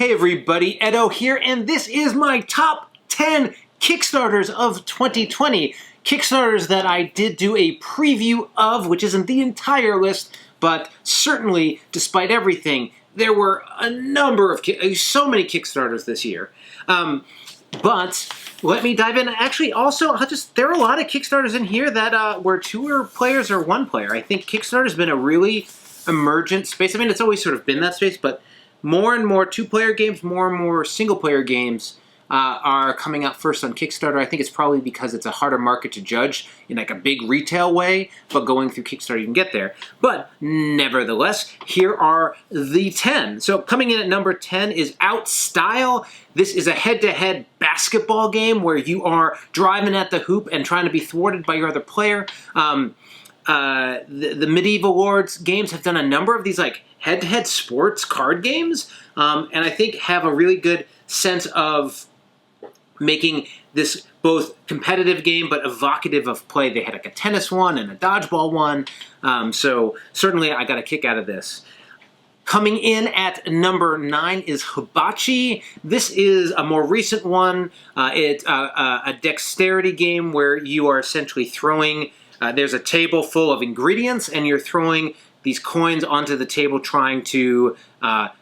Hey everybody, Edo here, and this is my top 10 Kickstarters of 2020. Kickstarters that I did do a preview of, which isn't the entire list, but certainly, despite everything, there were a number of, so many Kickstarters this year. But let me dive in. Actually, also, there are a lot of Kickstarters in here that were two players or one player. I think Kickstarter's been a really emergent space. I mean, it's always sort of been that space, but more and more two-player games, more and more single-player games are coming out first on Kickstarter. I think it's probably because it's a harder market to judge in like a big retail way, but going through Kickstarter you can get there. But nevertheless, here are the 10. So coming in at number 10 is Outstyle. This is a head-to-head basketball game where you are driving at the hoop and trying to be thwarted by your other player. The Medieval Lords games have done a number of these like head-to-head sports card games, and I think have a really good sense of making this both competitive game but evocative of play. They had like a tennis one and a dodgeball one, so certainly I got a kick out of this. Coming in at number 9 is Hibachi. This is a more recent one. It's a dexterity game where you are essentially throwing, there's a table full of ingredients and you're throwing these coins onto the table trying to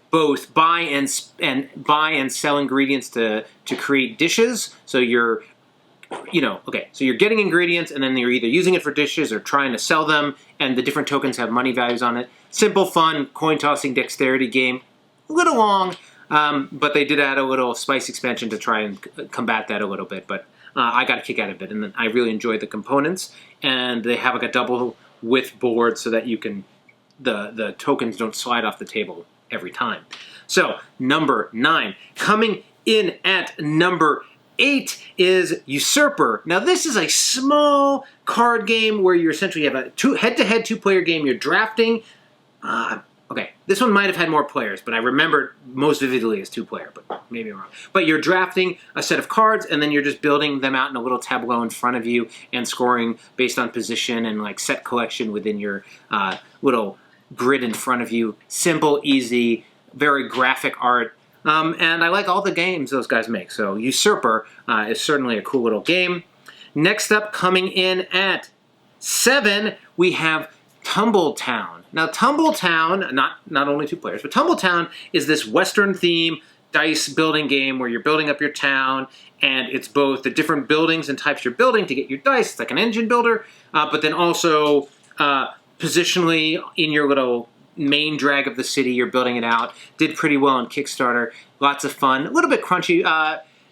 both buy and sell ingredients to create dishes. So you're, so you're getting ingredients and then you're either using it for dishes or trying to sell them, and the different tokens have money values on it. Simple, fun, coin-tossing dexterity game. A little long, but they did add a little spice expansion to try and combat that a little bit, but I got a kick out of it, and then I really enjoyed the components, and they have like a double width board so that you can, the tokens don't slide off the table every time. So, number 9. Coming in at number 8 is Usurper. Now this is a small card game where you essentially have a head-to-head two-player game. You're drafting. Okay, this one might have had more players, but I remember most vividly as two-player, but maybe I'm wrong. But you're drafting a set of cards, and then you're just building them out in a little tableau in front of you and scoring based on position and like set collection within your little grid in front of you. Simple, easy, very graphic art. And I like all the games those guys make, so Usurper is certainly a cool little game. Next up, coming in at 7, we have Tumbletown. Now, Tumbletown, not only two players, but Tumbletown is this Western theme dice building game where you're building up your town, and it's both the different buildings and types you're building to get your dice. It's like an engine builder, but then also positionally in your little main drag of the city, you're building it out. Did pretty well on Kickstarter. Lots of fun. A little bit crunchy.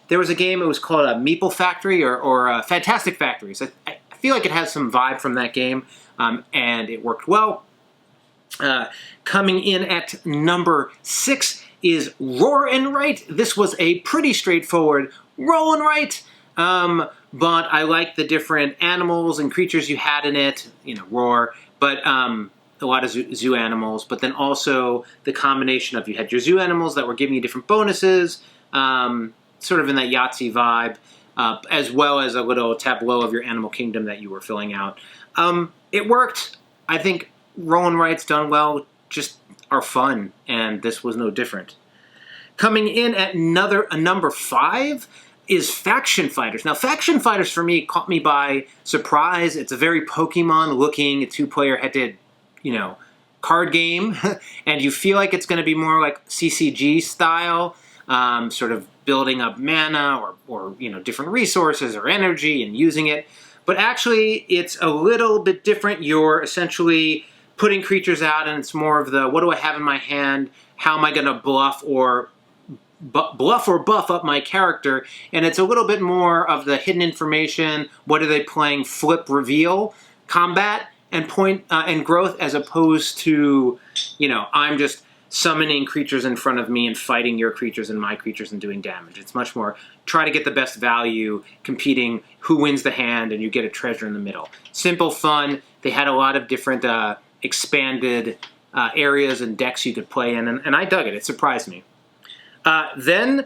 There was a game, it was called a Meeple Factory or Fantastic Factories. I feel like it has some vibe from that game, and it worked well. Coming in at number 6 is Roar and Write. This was a pretty straightforward roll and write, but I like the different animals and creatures you had in it. Roar, but a lot of zoo animals, but then also the combination of you had your zoo animals that were giving you different bonuses, sort of in that Yahtzee vibe, as well as a little tableau of your animal kingdom that you were filling out. It worked. I think roll and writes done well just are fun, and this was no different. Coming in at number 5 is Faction Fighters. Now, Faction Fighters for me caught me by surprise. It's a very Pokemon-looking two-player head-to-head, card game, and you feel like it's going to be more like CCG style, sort of building up mana or different resources or energy and using it. But actually, it's a little bit different. You're essentially putting creatures out, and it's more of the, what do I have in my hand? How am I going to bluff or buff up my character? And it's a little bit more of the hidden information. What are they playing? Flip, reveal, combat, and point and growth, as opposed to, I'm just summoning creatures in front of me and fighting your creatures and my creatures and doing damage. It's much more try to get the best value, competing who wins the hand, and you get a treasure in the middle. Simple, fun. They had a lot of different expanded areas and decks you could play in, and I dug it. It surprised me. Then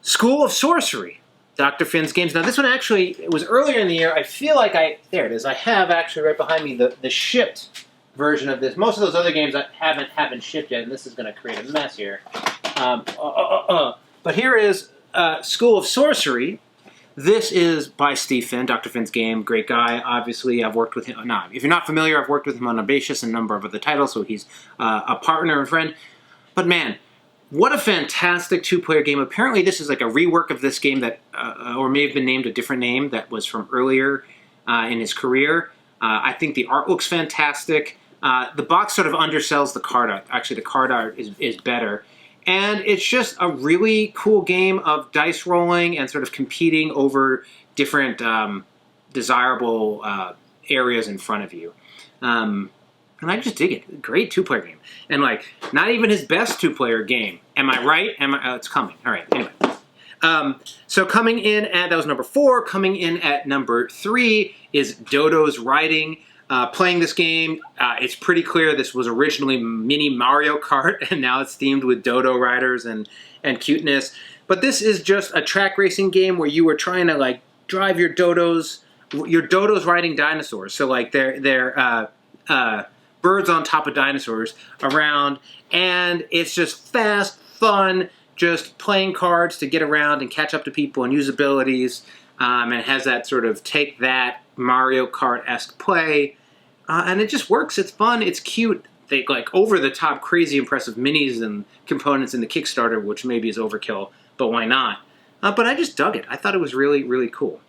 School of Sorcery. Dr. Finn's games. Now this one actually, it was earlier in the year. I feel like there it is. I have actually right behind me the shipped version of this. Most of those other games I haven't shipped yet, and this is going to create a mess here. But here is School of Sorcery. This is by Steve Finn, Dr. Finn's game. Great guy. Obviously, I've worked with him. No, if you're not familiar, I've worked with him on Hibachi and a number of other titles, so he's a partner and friend. But man, what a fantastic two-player game. Apparently, this is like a rework of this game that, or may have been named a different name that was from earlier in his career. I think the art looks fantastic. The box sort of undersells the card art. Actually, the card art is better. And it's just a really cool game of dice rolling and sort of competing over different desirable areas in front of you. And I just dig it. Great two-player game. And, like, not even his best two-player game. Am I right? It's coming. All right, anyway. So coming in at, that was number 4. Coming in at number 3 is Dodos Riding. Playing this game, it's pretty clear this was originally mini Mario Kart, and now it's themed with dodo riders and cuteness. But this is just a track racing game where you are trying to like drive your dodos riding dinosaurs. So like they're birds on top of dinosaurs around, and it's just fast, fun, just playing cards to get around and catch up to people and use abilities. And it has that sort of take that Mario Kart-esque play. And it just works. It's fun. It's cute. They like over-the-top, crazy, impressive minis and components in the Kickstarter, which maybe is overkill, but why not? But I just dug it. I thought it was really, really cool.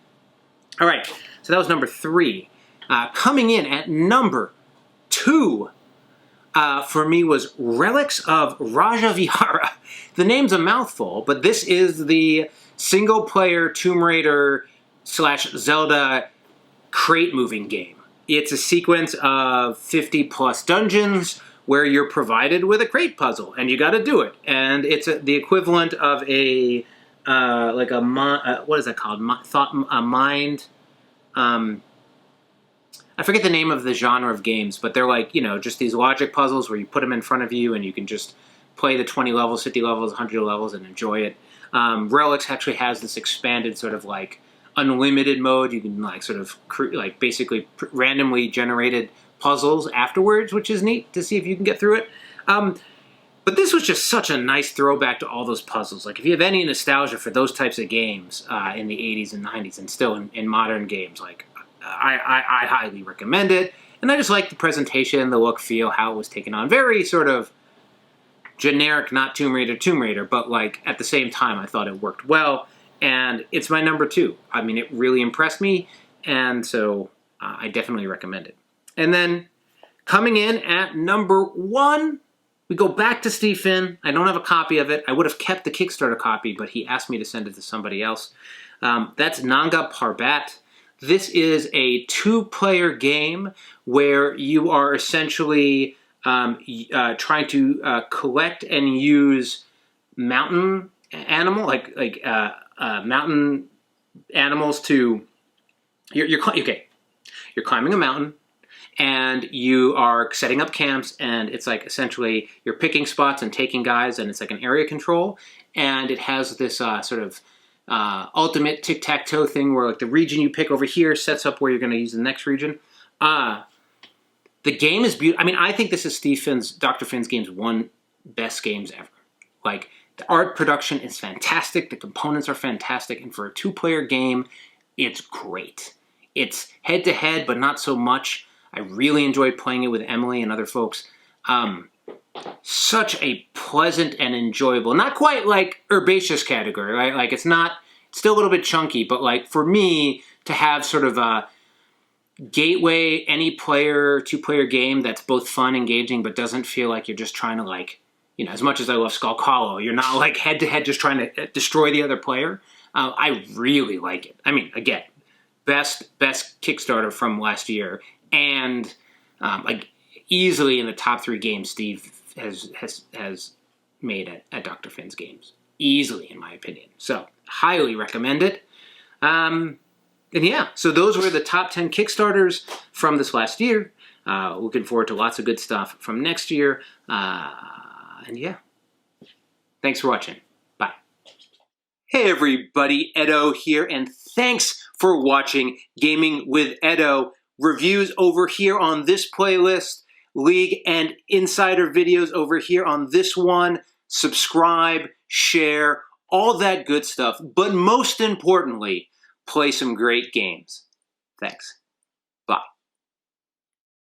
All right, so that was number 3. Coming in at number 2 for me was Relics of Raja Vihara. The name's a mouthful, but this is the single-player Tomb Raider / Zelda crate moving game. It's a sequence of 50-plus dungeons where you're provided with a crate puzzle, and you got to do it. And it's the equivalent of a what is that called? Mind. I forget the name of the genre of games, but they're like, you know, just these logic puzzles where you put them in front of you and you can just play the 20 levels, 50 levels, 100 levels and enjoy it. Relics actually has this expanded sort of like unlimited mode. You can like sort of basically randomly generated puzzles afterwards, which is neat to see if you can get through it. But this was just such a nice throwback to all those puzzles. Like if you have any nostalgia for those types of games in the 80s and 90s and still in modern games, like I highly recommend it. And I just like the presentation, the look, feel, how it was taken on. Very sort of generic, not Tomb Raider, but like at the same time I thought it worked well. And it's my number 2. I mean, it really impressed me, and so I definitely recommend it. And then coming in at number 1, we go back to Steve Finn. I don't have a copy of it. I would have kept the Kickstarter copy, but he asked me to send it to somebody else. That's Nanga Parbat. This is a 2-player game where you are essentially trying to collect and use mountain mountain animals to. You're climbing a mountain, and you are setting up camps, and it's like essentially you're picking spots and taking guys, and it's like an area control, and it has this sort of ultimate tic-tac-toe thing where like the region you pick over here sets up where you're going to use the next region. The game is beautiful. I mean, I think this is Dr. Finn's games one best games ever. Like, the art production is fantastic, the components are fantastic, and for a 2-player game, it's great. It's head-to-head, but not so much. I really enjoyed playing it with Emily and other folks. Such a pleasant and enjoyable, not quite like herbaceous category, right? Like it's still a little bit chunky, but like for me to have sort of a gateway, any player, 2-player game that's both fun, engaging, but doesn't feel like you're just trying to like, you know, as much as I love Skull Hollow, you're not like head to head just trying to destroy the other player. I really like it. I mean, again, best Kickstarter from last year, and like easily in the top 3 games Steve has made at Dr. Finn's games. Easily, in my opinion. So, highly recommend it. And yeah, so those were the top 10 Kickstarters from this last year. Looking forward to lots of good stuff from next year. And yeah, thanks for watching. Bye. Hey everybody, Edo here, and thanks for watching Gaming with Edo. Reviews over here on this playlist, League and Insider videos over here on this one. subscribe, share, all that good stuff. But most importantly, play some great games. Thanks. Bye.